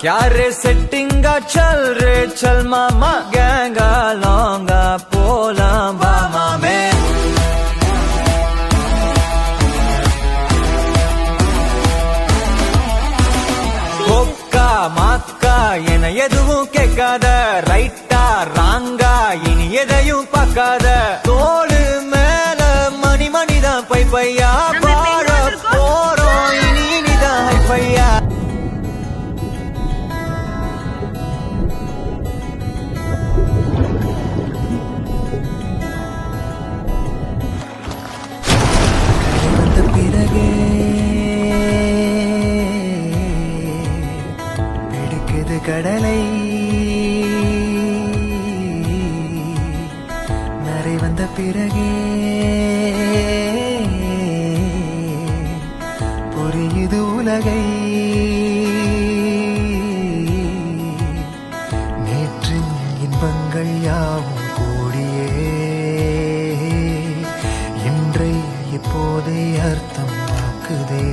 क्या रे सेटिंगा चल रे चल मामा गैंगा लौंगा पोला बामा में कोक्का माक्का என எதுவும் கேட்காத ரைட்டா ராங்கா இனி எதையும் பார்க்காத தோளு மேல மணி மணிதான் பை பையா பாட போறோம் இனி இனிதான் பையா கடலை நரை வந்த பிறகே புரியுது உலகை நேற்றின் இன்பங்கள் யாவும் கூடியே இன்றை இப்போதை அர்த்தமாக்குதே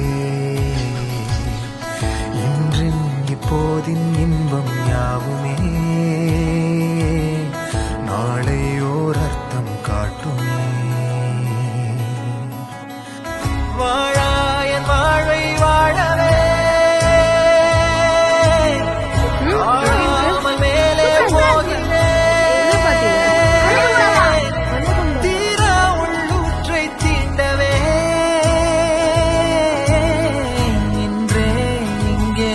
இன்றின் இப்போதின் இன்பம் யாவுமே நாளை ஓர் அர்த்தம் காட்டுமே வாழாயன் வாழை வாழவே வாழாமல் மேலே போகிறேன் தீரா உள்ளூற்றை தீண்டவே இன்றே இங்கே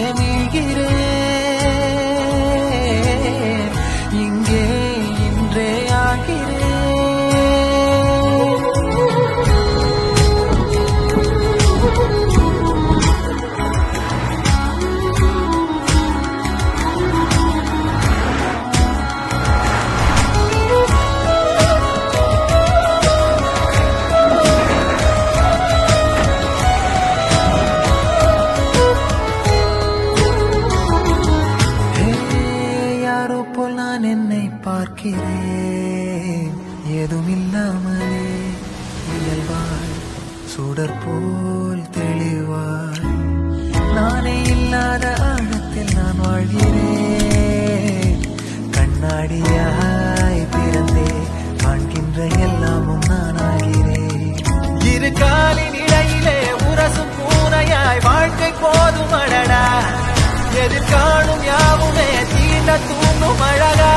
நான் என்னை பார்க்கிறேன் ஏதுமில்லாமலே இயல்பாய் சுடர் போல் தெளிவாய் நானே இல்லாத ஆழத்தில் நான் வாழ்கிறேன் கண்ணாடியாய் பிறந்தே காண்கின்ற எல்லாமும் நான் ஆகிறேன் இரு காலின் இடையிலே உரசும் பூனையாய் வாழ்க்கை போதும் அடடா எதிர்காணும் யாவுமே தீண்ட தூண்டும் அழகா